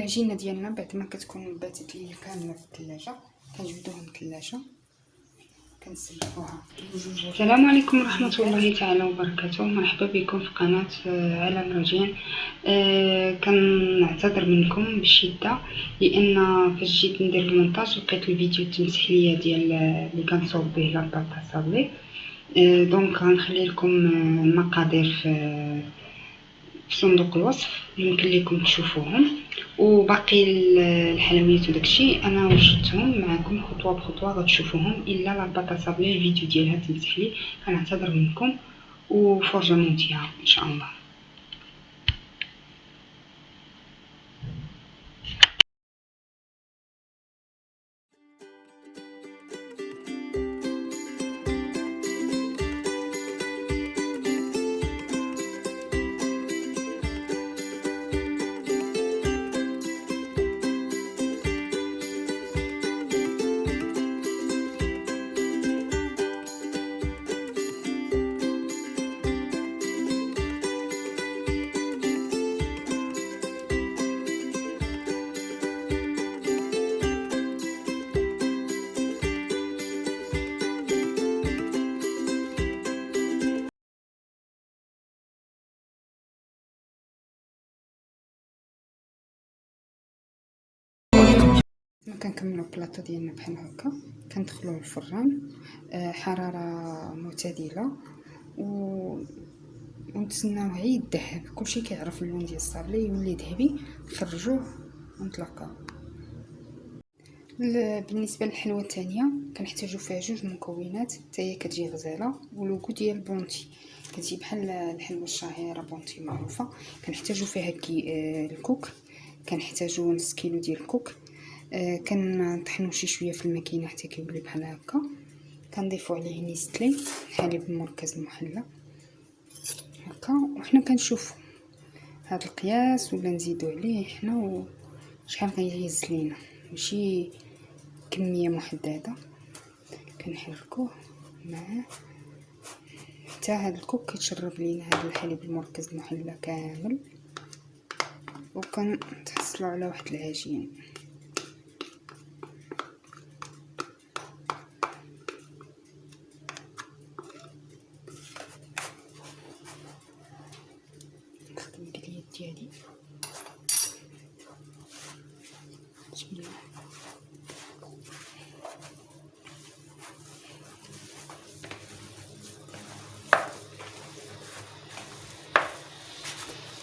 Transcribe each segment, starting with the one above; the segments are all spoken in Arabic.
العجينه ديالنا بعد ما كتكون باتت لي كامله في الثلاجه كنجبدوها من الثلاجه كنسلقوها. السلام عليكم ورحمه الله تعالى وبركاته. مرحبا بكم في قناه عالم رجين. كنعتذر منكم بشده لان فاش جيت ندير المونتاج لقيت الفيديو تمسح ليا ديال اللي كنصوب به لاطاطا صابلي. دونك غنخلي لكم المقادير في صندوق الوصف، يمكن لكم تشوفوهم، وباقي الحلويات وداكشي انا وجدتهم معكم خطوه بخطوه غتشوفوهم. الا لاطاطا صابلي الفيديو ديالها تمسح لي، كنعتذر منكم وفرجه ممتعه ان شاء الله. كنكملوا البلاطو ديالنا بحال هكا، كندخلوه للفران حراره معتدله ونتسناوه يذهب. كلشي كيعرف اللون ديال الصابلي يولي ذهبي، نخرجوه ونطلقوه. بالنسبه للحلوه الثانيه كنحتاجو فيها جوج مكونات حتى هي كتجي غزاله ولوغو ديال بونتي، كتجي بحال الحلوه الشهيره بونتي معروفه. كنحتاجو فيها الكوك، كنحتاجو نص كيلو ديال الكوك. كنطحنو شي شويه في الماكينه حتى كيولي بحال هكا. كنضيفو عليه نيستلي الحليب المركز المحلى هكا، وحنا كنشوفو هاد القياس ولا نزيدو عليه حنا وشحال غيهز لينا، ماشي كميه محدده. كنحركوه معاه حتى هاد الكوك كيتشرب لينا هاد الحليب المركز المحلى كامل، وكنتحصلوا على واحد العجين. نخدم باليد ديالي بسم الله.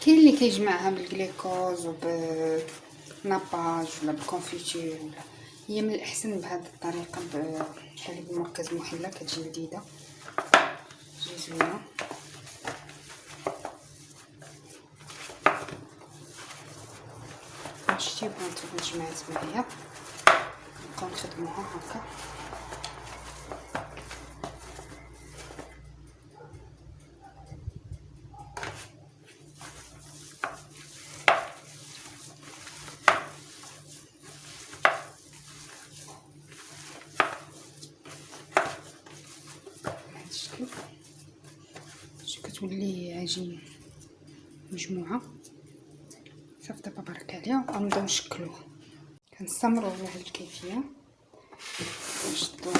كاين اللي كيجمعها بالجليكوز وبناباج ولا بالكونفيتور، هي من الاحسن بهذه الطريقه بحليب المركز المحلى، كتجي لذيذه تجي زوينه. شتي بغيتو جمعت معايا نبقاو نخدموها هكا. كتولي عجين مجموعه صافي. دابا بارك عليها غنبداو نشكلوه. كنستمروا على هاد الكيفيه. نشدو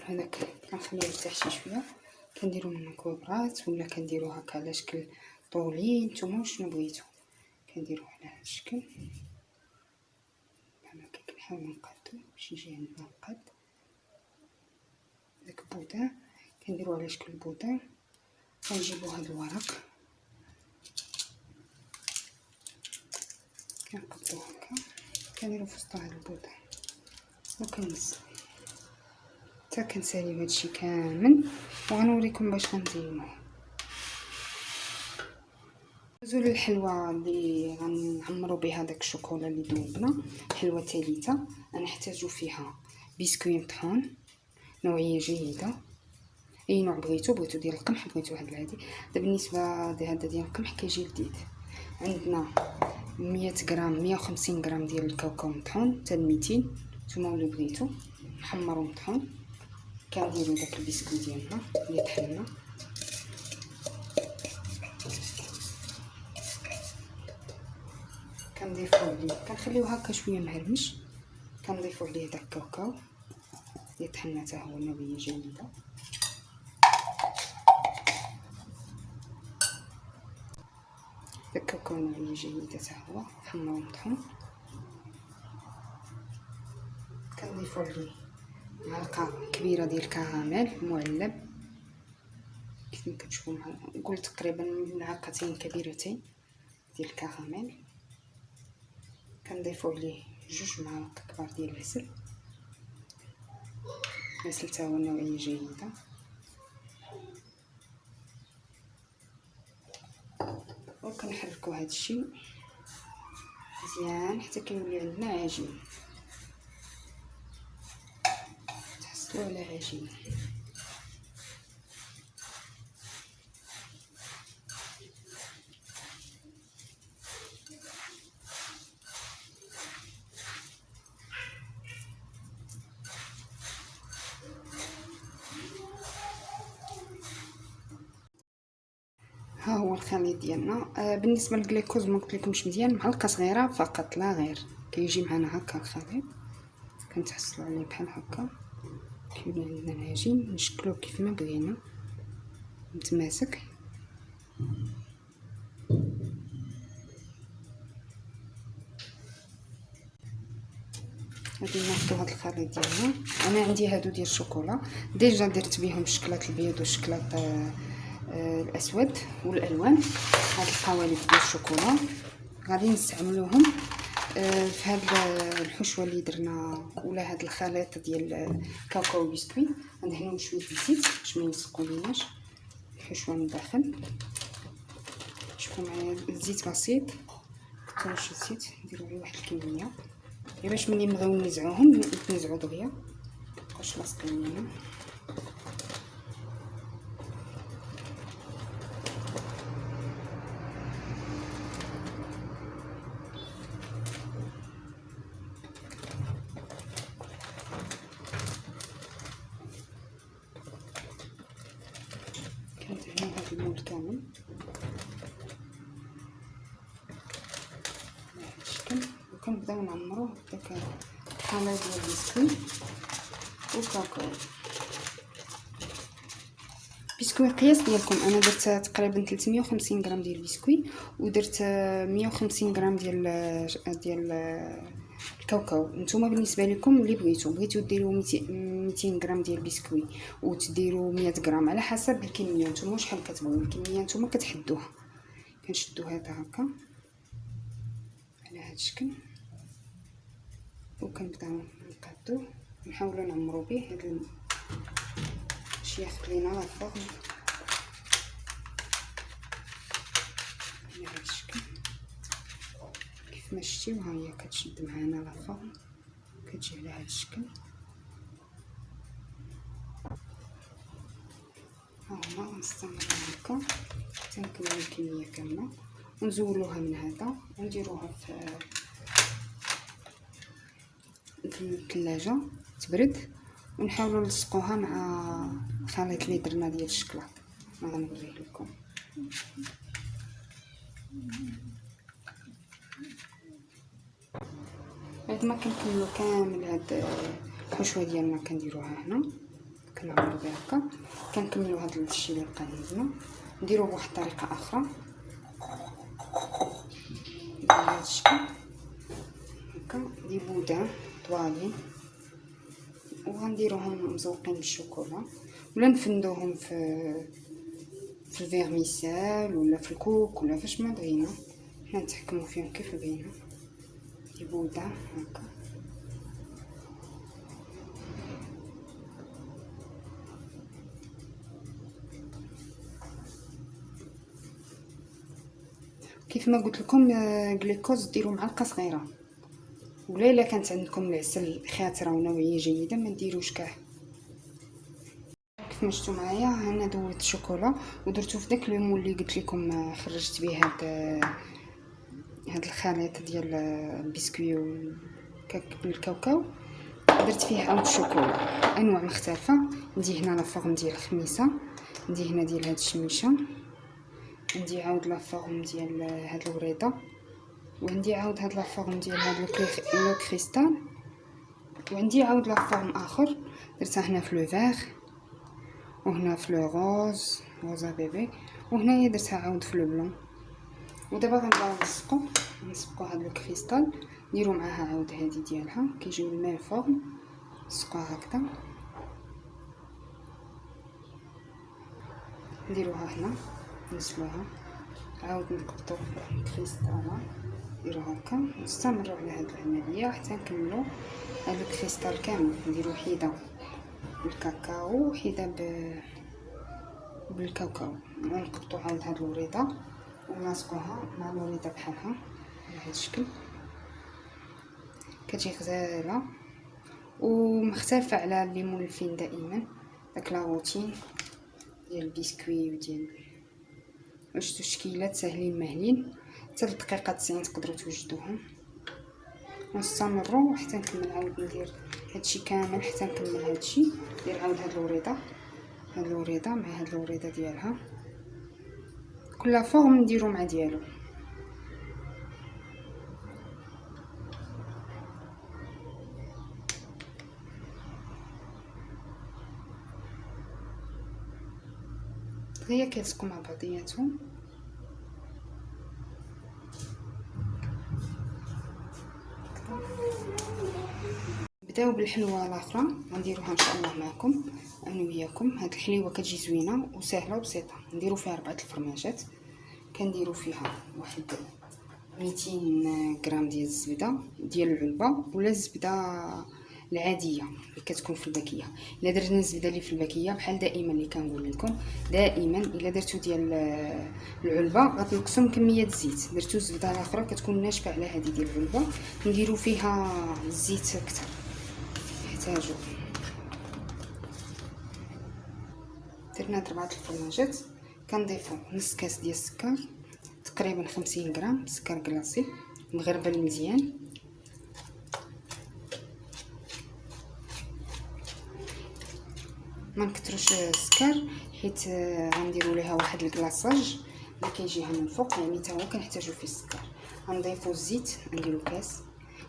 هذاك كنخليه يرتاح شي شويه، كنديرو منه كوبرات ولا كنديرو هكا على شكل طولي، نتوما شنو بغيتو. كنديروه على هذا الشكل بحال هكا. كنحاول نقادو شي جهه عندنا نقاد داك البودان، كنديروه على شكل بودان. كنجيبو هاد الورق كنقبضو هكا، كنديرو في وسط هاد البودان وكنلصقو حتى كنساليو هادشي كامل، وغنوريكم باش غنزينوه. ندوزو للحلوه اللي غنعمرو بها داك الشوكولا اللي ذوبنا. حلوه ثالثه غنحتاجو فيها بسكوي مطحون نوعيه جيده، اي نوع بغيتو ديال القمح، بغيتو واحد العادي. بالنسبه لهذا ديال القمح كيجي لذيذ. عندنا 100 غرام 150 غرام ديال الكاوكاو مطحون حتى 200، نتوما اللي بغيتو محمر ومطحون. كنديرو داك البسكوي ديالنا اللي طحنا، كنضيفو عليه، كنخليوه هكا شويه مهرمش، كنضيفو عليه داك الكاوكاو يطحن حتى هو نوعيه جيده. الكاوكاو نوعيه جيده حتى هو حمر ومطحون. كنضيفو عليه معلقه كبيره ديال الكراميل معلب كيف ما كتشوفوا معايا، نقول تقريبا ملعقتين كبيرتين ديال الكراميل. كنضيفو عليه 2 معالق كبار ديال العسل، العسل حتى هو نوعيه جيده. وكنحركو هذا الشيء مزيان حتى كيولي عندنا عجين، تحصلوا على عجين. ها هو الخليط ديالنا. بالنسبه للجليكوز ما قلت لكمش مزيان، معلقه صغيره فقط لا غير. كيجي معنا هكا الخليط، كنتحصلوا عليه بحال هكا، كيولي عندنا العجين نشكلوه كيف ما بغينا متماسك. غادي ناخذ هذا الخليط ديالنا. انا عندي هادو ديال الشوكولا ديجا درت بهم الشكلاط البيض والشكلاط الاسود والالوان. هاد القوالب ديال الشوكولا غادي نستعملوهم في هاد الحشوه اللي درنا، ولا هاد الخليط ديال الكاوكاو بسكويت. غندهنوه شويه الزيت باش ما يلصقوليناش الحشوه من الداخل. شوفوا معايا الزيت بسيط، كترش الزيت نديرو عليه واحد الكميه غير باش ملي نبغيو نزعوهم نتنزعو دغيا مابقاوش لاصقين لينا. كندهنو هاد المول كامل بهاد الشكل، وكنبداو نعمروه بداك الخليط ديال البسكويت والكاكاو. بسكويت القياس ديالكم، انا درت تقريبا 350 غرام ديال البسكويت، ودرت 150 غرام ديال الكاوكاو. نتوما بالنسبه لكم اللي بغيتو ديروا 200 غرام ديال البسكويت وتديروا 100 غرام على حسب الكميه. نتوما شحال كتبغيو الكميه نتوما كتحدوها. كنشدو هذا هكا على هذا الشكل، وكنبداو نقادوه نحاولوا نعمرو به هذا باش ياخذ لينا لا فورم على هذا الشكل. كيف ما شفتوا ها هي كتشد معانا لا فورم، كتجي على هذا الشكل. ها هما نستمروا هكا حتى نكملوا الكميه كامله، ونزولوها من هذا ونديروها في الثلاجه تبرد، ونحاولوا نلصقوها مع الخليط اللي درنا ديال الشكلاط. غنوريه لكم. بعد ما كنكملوا كامل هاد الحشوه ديالنا كنديروها هنا، كنعملوا بها هكا. كنكملوا هاد الشيء اللي بقى عندنا نديروه بواحد الطريقه اخرى بهذا الشكل هكا، دي بودان طوالين، وغنديروهم مزوقين بالشوكولا، ولا نفندوهم في الفيرميسال ولا في الكوك ولا فاش ما بغينا، حنا نتحكموا فيهم كيف بغينا. دي بودان هكا. كيف ما قلت لكم جليكوز ديروا معلقه صغيره، ولا الا كانت عندكم العسل خاتره ونوعيه جيده ما ديروش كاع. كيف ما شفتوا معايا انا دويت الشوكولا ودرتو في داك المول اللي قلت لكم خرجت به هاد الخليط ديال البسكوي والكاوكاو. درت فيه عود الشوكولا انواع مختلفه. ندي هنا لا فورم ديال الخميسه، ندي هنا ديال هاد الشميشه، ندي عاود لا فورم ديال هاد الوريضه، وعندي عاود هاد لافورم ديال هاد لو كريستال، وعندي عاود لافورم اخر درتها هنا في لو فيغ، وهنا في لو روزا بيبي، وهنايا درتها عاود في لو بلون. ودابا غنبقاو نسبقو هاد الكريستال، نديرو معاها عاود هادي ديالها كيجيو الميم فورم، نسقوها هكذا، نديروها هنا نسلوها، عاود نقبطو الكريستاله نديرو هكا، نستمروا على هاد العمليه حتى نكملو هاد الكريستال كامل. نديرو حيده بالكاكاو وحيده بالكاوكاو، ونقبطو عاود هاد الوريضه ونلصقوها مع الوريضه بحالها بهذا الشكل. كتجي غزاله ومختلفه على اللي مولفين دائما داك لا روتين ديال البسكوي وديال واش تشكيلات ساهلين ماهلين. حتى الدقيقه 90 تقدروا توجدوهم. ونستمروا حتى نكمل عاود ندير هادشي كامل حتى نكمل هادشي. ندير عاود هاد الوريضه مع هاد الوريضه ديالها، كل فورم نديرو مع ديالو. هي كيلصقوا مع بعضياتهم. نبداو بالحلوه الاخرى غنديروها ان شاء الله معكم انا وياكم. هاد الحليوه كتجي زوينه وسهله وبسيطه. نديرو فيها 4 الفرماجات، كنديرو فيها واحد 200 غرام ديال الزبده ديال العلبه ولا الزبده العاديه اللي كتكون في الباكيه. الا درنا الزبده اللي في الباكيه بحال دائما اللي كنقول لكم دائما، الا درتو ديال العلبه غتنقصوا كميه الزيت. درتو الزبده الاخرى كتكون ناشفه على هذه ديال العلبه، نديرو فيها الزيت اكثر نحتاجو. درنا 4 الفرماجات، كنضيفو نص كاس ديال السكر، تقريبا 50 غرام سكر كلاصي مغربل مزيان. ما نكثروش السكر حيت غنديروا ليها واحد الكلاصاج اللي كيجيها من الفوق، يعني حتى هو كنحتاجو فيه السكر. غنضيفو الزيت، نديرو كاس.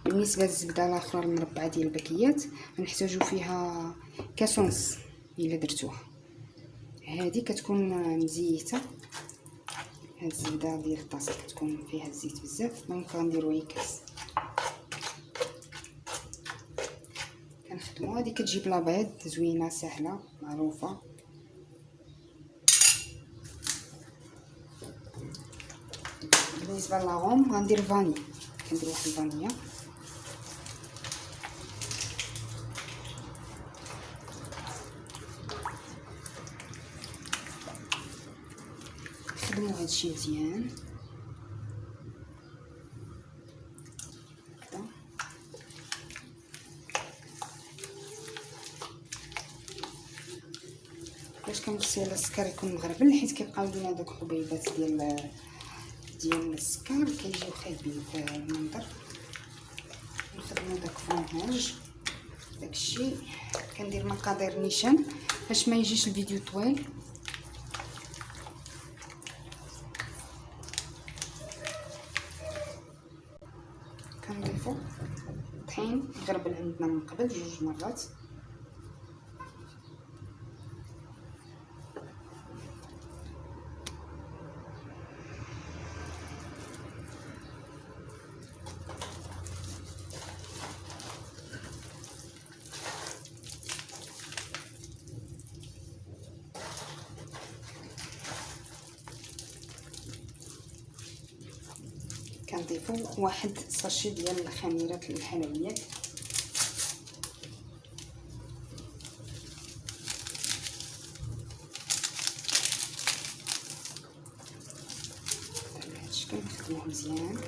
بالنسبه للزبده الاخرى المربعه ديال الباكيات غنحتاجو فيها كاس ونص. الا درتوها هذه كتكون مزيته، هاد الزبده ديال الطاسه كتكون فيها الزيت بزاف، دونك غنديرو غير كاس. كنخدمو هذه كتجي بلا بيض، زوينه سهله معروفه. بالنسبه للاغوم غندير فاني، كندير واحد الفانيا. نخدمو هادشي مزيان هكذا. باش كنبسي على السكر يكون مغربل، حيت كيبقاو لينا دوك الحبيبات ديال السكر كيجيو خايبين في المنظر. نخدمو داك الفرماج داكشي. كندير مقادير نيشان باش ما يجيش الفيديو طويل. كنضيفو طحين مغربل عندنا من قبل 2 مرات. كنضيفو واحد ساشي ديال الخميرات الحلويات. بهذا الشكل نخدموه مزيان.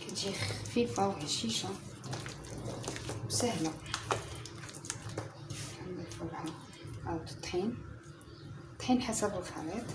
كتجي خفيفه وهشيشه وسهله. نضيفو لها عاود الطحين حسب الخليط.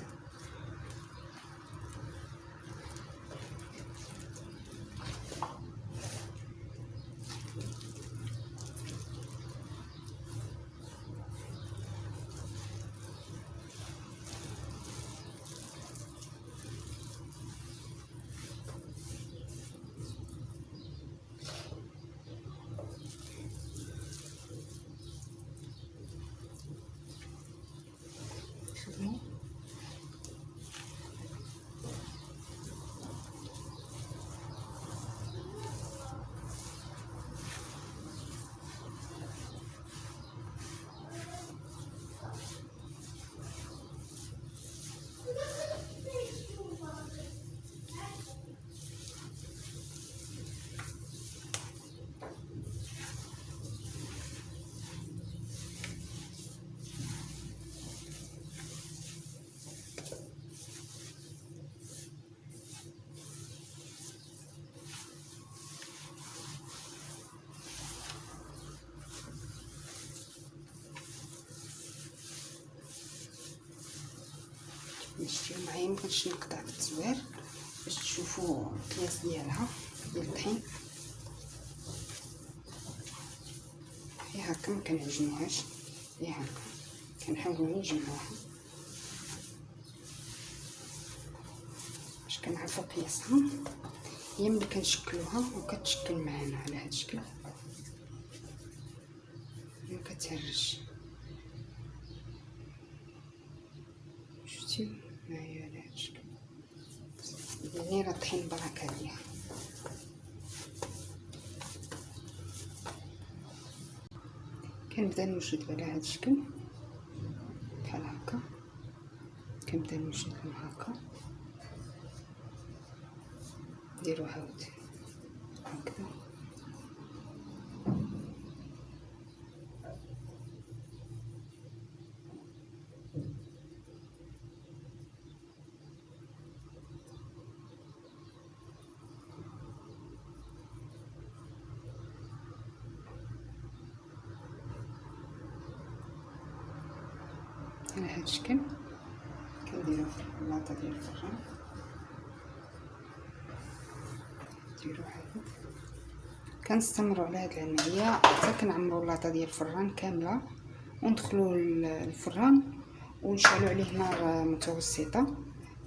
نشتيو معايا مكنتش نقطع بالتزوير باش تشوفوا القياس ديالها ديال الطحين. هي هكا ما كنعجنوهاش، هي هكا كنحاولوا نجمعوها باش كنعرفوا قياسها. هي ملي كنشكلوها وكتشكل معانا على هذا الشكل ما كتهرش. شفتي معايا على هذا الشكل، يعني راه الطحين بركه عليها. كنبدا نوجد على هذا الشكل بحال هكا، كنبدا نوجدهم هكا، نديرو عاود هكذا. على هذا الشكل كنديرو في البلاطه ديال الفران، نديرو عاود كنستمروا على هذه العمليه حتى كنعمروا اللاطه ديال الفران كامله وندخلوا الفران ونشعلوا عليه نار متوسطه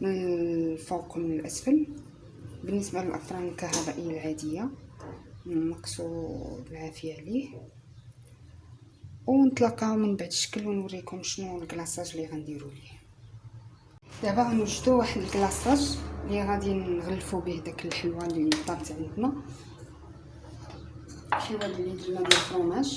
من الفوق ومن الاسفل. بالنسبه للافران الكهربائيه العاديه نقصوا العافيه عليه، ونتلاقاو من بعد الشكل ونوريكم شنو الكلاصاج اللي غنديروا ليه. دابا غنوجدوا واحد الكلاصاج اللي غادي نغلفوا به داك الحلوه اللي طابت عندنا، الحلوه اللي درنا ديال الفرomage.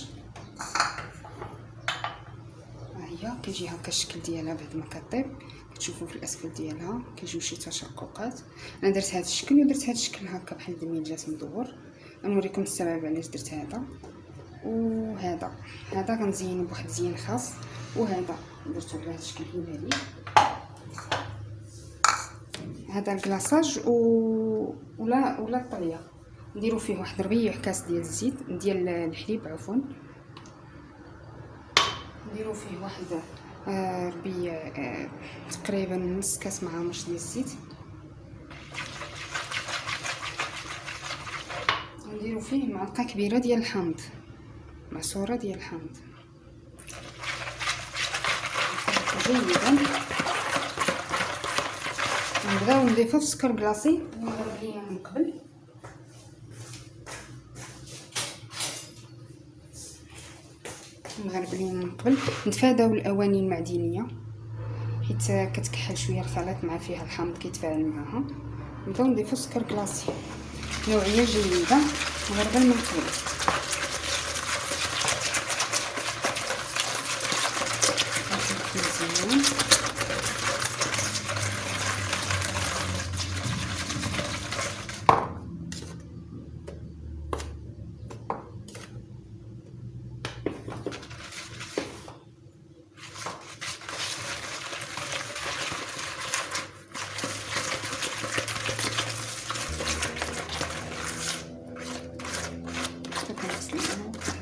ها هي كيجي هكا الشكل ديالها بعد ما كطيب، كتشوفوا في الاسفل ديالها كيجيو شي تشققات. انا درت هذا الشكل ودرت هذا الشكل هكا بحال دميجات مدور. غنوريكم السبب علاش درت هذا وهذا. هذا غنزينو بواحد الزين خاص، وهذا درتو على هذا الشكل هلالي. هذا الكلاصاج ولا الطريه نديرو فيه واحد ربيع كاس ديال الزيت ديال الحليب عفوا، نديرو فيه واحد ربيع تقريبا نص كاس معامش ديال الزيت، نديرو فيه معلقه كبيره ديال الحامض، معصوره ديال الحامض جيدا. نبداو نضيفو في سكر كلاصي نغرب ليا من قبل. نغرب ليا من قبل، نتفاداو الاواني المعدنيه حيت كتكحل شويه الخليط مع فيها الحامض كيتفاعل معاها. نبداو نضيفو سكر كلاصي نوعيه جيده نغربل من قبل.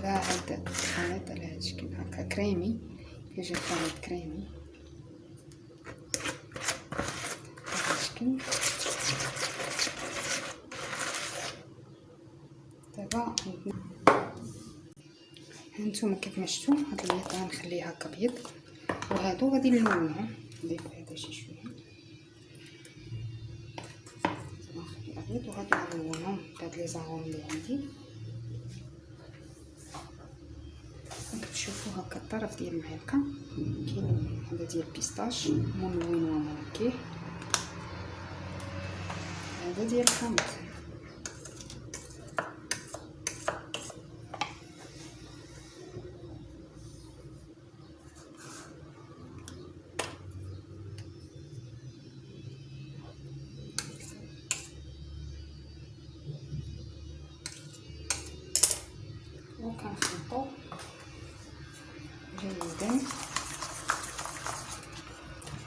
على هذا الخليط على هذا الشكل هكا كريمي، كيجي الخليط كريمي بهذا الشكل. دابا هانتوما كيف ما شفتوا هاد البيض غنخليه هكا بيض، وهادو غادي نلونهم. نضيف هذا شي شويه نخلي ابيض، وغادي نلونهم بهاد لي زاغون اللي عندي. كتشوفوا هكا الطرف ديال المعلقه كاين هذا ديال البيستاش ملون ومنكه، هذا ديال الحامض. وكنخلطو جيدا.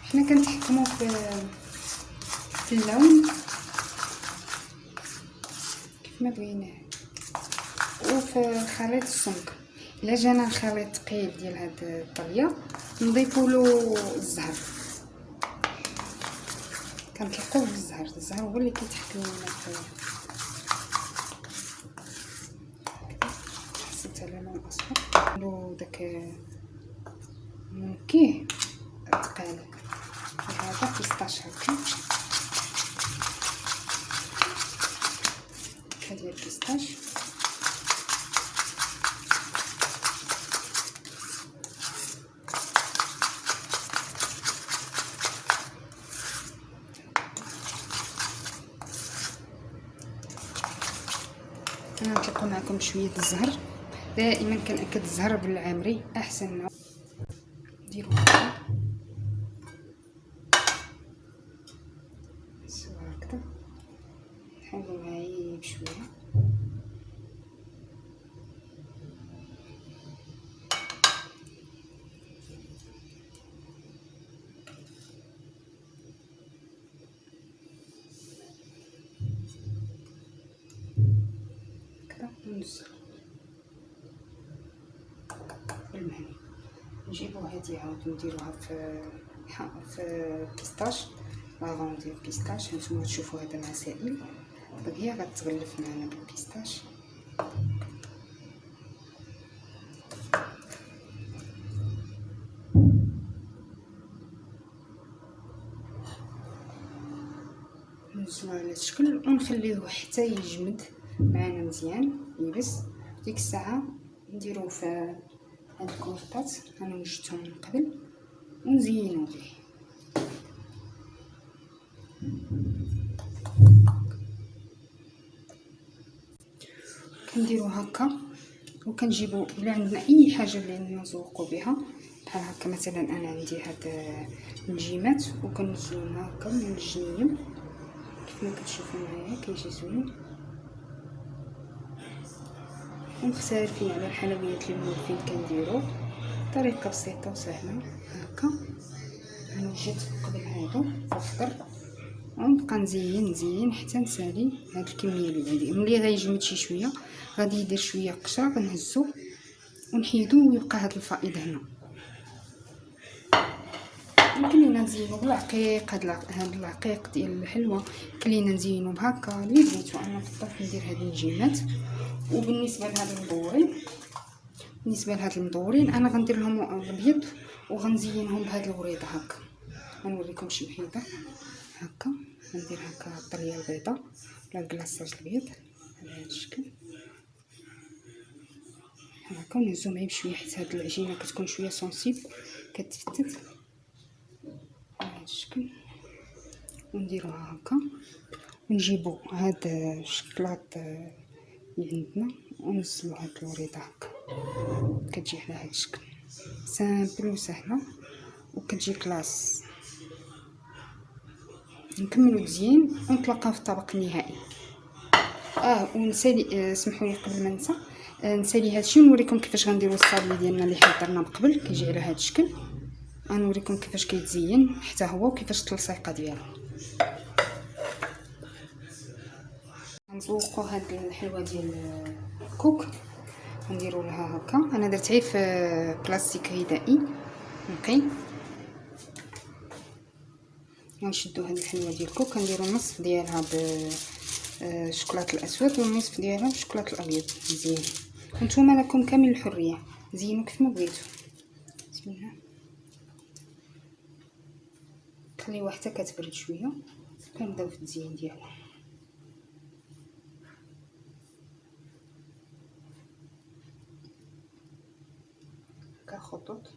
حنا كنتحكموا في اللون كيف ما بغيناه، وفي خليط السمك. الا جانا الخليط ثقيل ديال هاد الطريه نضيفوا له الزهر. كنطلقوه بالزهر. الزهر هو اللي كيتحكم لنا في حسيت على اللون الاصفر لو داك مونكيه ثقيل. هذا 15 هكا ديال البيستاش. انا نطلقوا معكم شويه الزهر. دائما كنأكد الزهر بالعامري احسن نوع. نديرو هكا هكذا، نحاولوا معايا بشويه. كذا ونزل المهني. نجيبو هادي عاود نديروها في بيستاش، لاغون ديال البيستاش. هانتوما تشوفوا هذا مع سائل، هي غتغلف معنا بالبيستاش. نوصلو على الشكل ونخليوه حتى يجمد معنا مزيان يبس. ديك الساعه نديروه في هاد الكورطات انا وجدتهم من قبل ونزينو به. كنديرو هكا وكنجيبو الا عندنا اي حاجه اللي نزوقو بها بحال هكا. مثلا انا عندي هاد الجيمات وكنوزنهم هكا من الجنيم كيف ما كتشوفوا معايا كيجي زوين. ومختلفين على الحلويات اللي مولفين كنديرو طريقه بسيطه وسهله هكا. انا جيت قبل هادو الخضر ونبقى نزين حتى نسالي هاد الكميه اللي عندي. ملي غيجمد شي شويه غادي يدير شويه قشره غنهزو ونحيدو ويبقى هاد الفائض هنا. يمكن لينا نزينو بالعقيق. هاد العقيق ديال الحلوى كلينا نزينو بهكا اللي بغيتو. انا فضلت ندير هاد الجيمات. وبالنسبه لهاد المدورين انا غندير لهم الابيض وغنزينهم بهاد الوريضه هكا. غنوريكم شي وحيده هكا. ندير هكا الطريه البيضاء ولا الكلاصاج الابيض على هذا الشكل هكا. ونهزو معايا بشويه حيت هاد العجينه كتكون شويه سونسيبل كتفتت على هذا الشكل. ونديروها هكا ونجيبو هاد الشكلاط اللي عندنا ونزلو هاد الوريضه هكا. كتجي على هاد الشكل سامبل وسهله وكتجي كلاس. نكملو مزيان ونتلاقاو في الطبق النهائي. ونسالي سمحوا لي قبل ما ننسى نسالي هادشي ونوريكم كيفاش غنديروا الصابلي ديالنا اللي حضرنا من قبل. كيجي على هاد الشكل. غنوريكم كيفاش كيتزين حتى هو وكيفاش التلصيقه ديالو. غنزوقوا هاد الحلوه ديال الكوك نديروا لها هكا. انا درت غير في بلاستيك غذائي نقي. غنشدو هاد الحلوه ديال الكوك كنديروا النصف ديالها بالشوكولاط الاسود والنصف ديالها بالشوكولاط الابيض مزيان. نتوما لكم كامل الحريه زينوا كيف ما بغيتو. بسم الله. خليوها حتى كتبرد شويه كنبداو في التزيين ديالها. كخطوط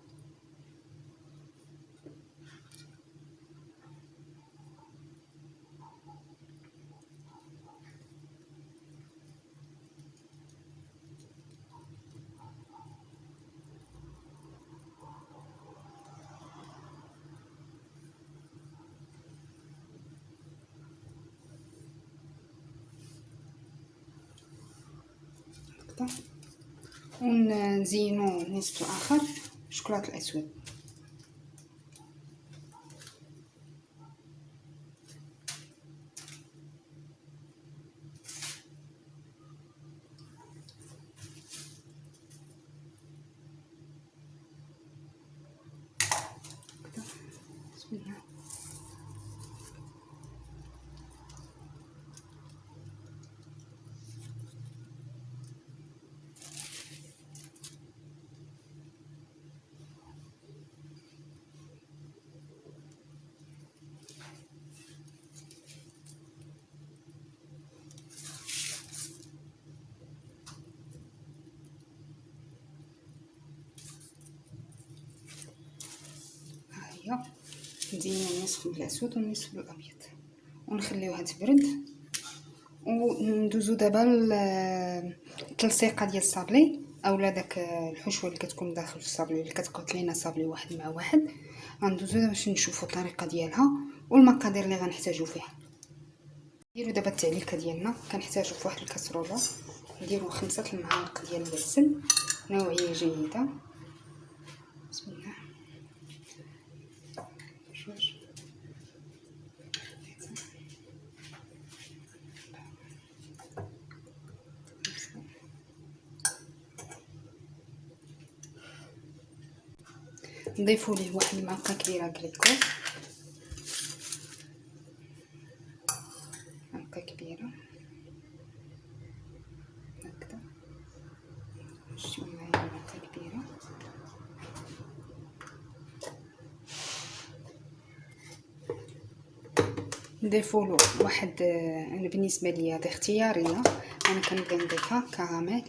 ونزينو النصف الاخر بالشوكولاط الاسود. بسم الله. شويه مزيان، النصف الاسود والنصف الابيض، ونخليوها تبرد. وندوزو دابا التلصيقه ديال الصابلي اولا داك الحشوه اللي كتكون داخل الصابلي اللي كتقلط لينا صابلي واحد مع واحد. غندوزو دابا باش نشوفوا الطريقه ديالها والمقادير اللي غنحتاجو فيها. نديرو دابا التعليكه ديالنا. كنحتاجو في واحد الكاسروله نديرو 5 المعالق ديال العسل نوعيه جيده. بسم الله. جوج، نضيفو ليه واحد المعلقه كبيره كليكوز، معلقه كبيره هكذا، شويه معلقه كبيره. نضيفو له واحد انا بالنسبه ليا هذه اختياريه، انا كنبغي نضيفها كراميل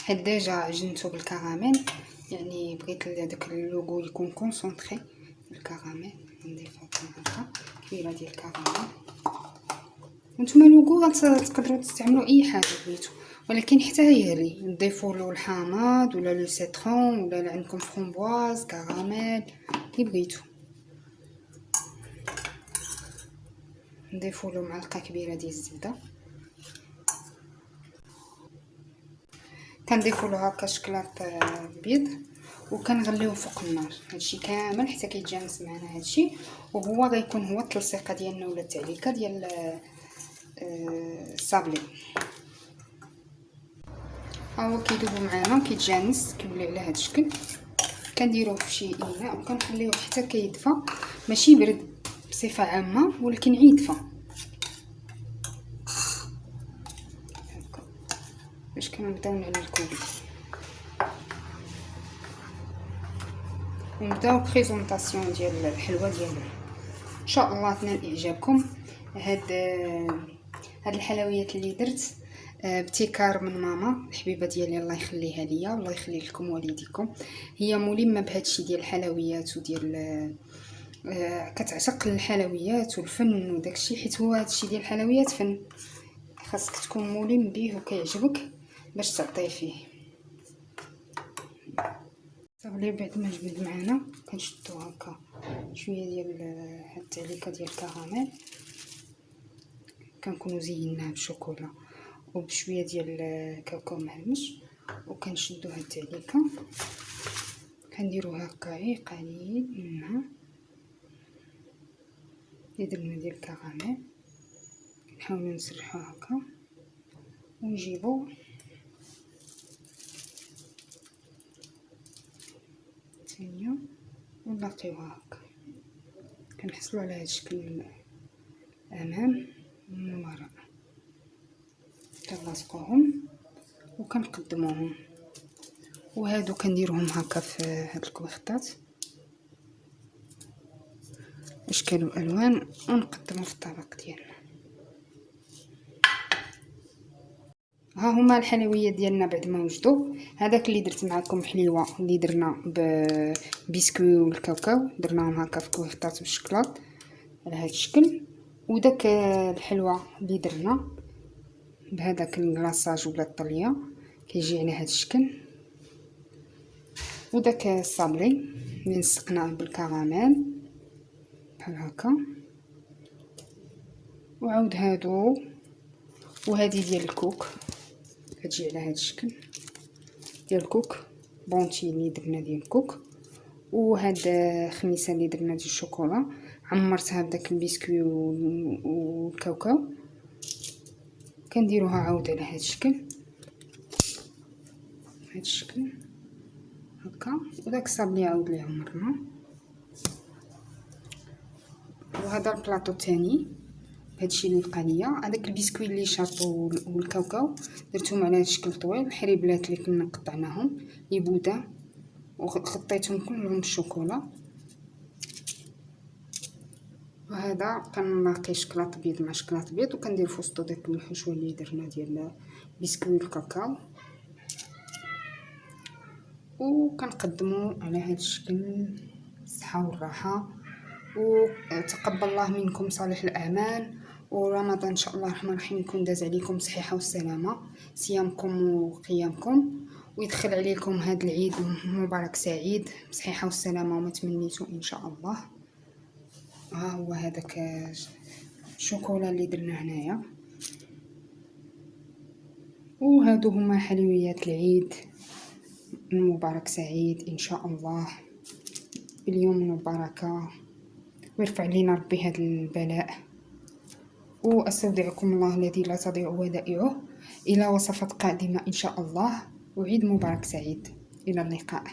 حيت ديجا عجنته بالكراميل، يعني بغيت داك اللوغو يكون كونسونطري الكراميل. نضيف معلقه كبيره ديال الكراميل. نتوما اللوغو غتقدروا تستعملوا اي حاجه بغيتو، ولكن حتى هي لي نضيفوا له الحامض ولا لو سيترون ولا عندكم فرومبواز كراميل اللي بغيتو. نضيفوا له معلقه كبيره ديال الزبده، كنضيفوا له هكا شكلاط بيض وكنغليوه فوق النار هادشي كامل حتى كيتجانس معنا هادشي. وهو غيكون هو التلصيقه ديالنا ولا التعليكه ديال الصابلي. ها هو كيذوب معنا كيتجانس كيولي على هاد الشكل. كنديروه في شي اناء وكنخليوه حتى كيدفى، ماشي برد بصفه عامه ولكن يدفى هكا باش كنبداو نعمل الكوبي ونبداو بريزونطاسيون ديال الحلوه ديالنا. ان شاء الله تنال اعجابكم هاد الحلويات اللي درت ابتكار من ماما الحبيبه ديالي، الله يخليها ليا والله يخلي لكم والديكم. هي ملمه بهادشي ديال الحلويات وديال كتعشق الحلويات والفن وداكشي، حيت هو هادشي ديال الحلويات فن، خاصك تكون ملم به وكيعجبك باش تعطيه فيه. صافي بعد ما جبد معنا كنشدو هكا شويه ديال هاد التعليكه ديال الكراميل، كنكونوا زيناها بالشوكولا وبشويه ديال الكاوكاو مهمش، وكنشدو هاد التعليكه كنديرو هكا غير قليل منها اللي درنا ديال الكراميل. نحاولوا نسرحو هكا ونجيبو ثانيه ونلاقيوها هكا. كنحصلوا على هاد الشكل الامام ومن الوراء، كنلصقوهم وكنقدموهم. وهادو كنديرهم هكا في هاد الكويخطات اشكال والوان ونقدمو في الطبق ديالنا. ها هما الحلويات ديالنا بعد ما وجدوا. هذاك اللي درت معكم حليوه اللي درنا ببسكوي والكاوكاو، درناهم هكا في كويخطات بالشكلاط على هذا الشكل. وداك الحلوه اللي درنا بهذاك الكلاصاج ولا الطليه كيجي على هذا الشكل. وداك الصابلي اللي نسقناه بالكراميل بحال هكا. وعاود هادو وهذه ديال الكوك كتجي على هذا الشكل ديال الكوك بونتي اللي درنا ديال الكوك. وهاد خميسه اللي درنا ديال الشوكولا عمرتها بداك البسكوي والكاوكاو كنديروها عاود على هذا الشكل هذا الشكل هكا. وداك الصابلي عاود ليه عمرنا. وهذا البلاطو الثاني هادشي اللي بقى ليا. هذاك البسكوي اللي شاطو والكاوكاو درتهم على هذا الشكل طويل، الحريبلات اللي كنا قطعناهم يبودا وخطيتهم كلهم بالشوكولا. وهذا كنلاقي شكلاط بيض مع شكلاط بيض وكندير في وسطو داك الحشوه اللي درنا ديال البسكوي والكاكاو وكنقدمو على هذا الشكل. الصحه والراحه وتقبل الله منكم صالح الأعمال، ورمضان إن شاء الله الرحمن الرحيم يكون داز عليكم صحيحة والسلامة، صيامكم وقيامكم، ويدخل عليكم هذا العيد مبارك سعيد بصحيحة والسلامة وما تمنيتو إن شاء الله. ها هو هذاك الشوكولا اللي درنا هنايا، وهادو هما حلويات العيد المبارك سعيد إن شاء الله باليوم المباركة، ويرفع لنا ربي هذا البلاء. وأستودعكم الله الذي لا تضيع ودائعه إلى وصفات قادمة إن شاء الله، وعيد مبارك سعيد، إلى اللقاء.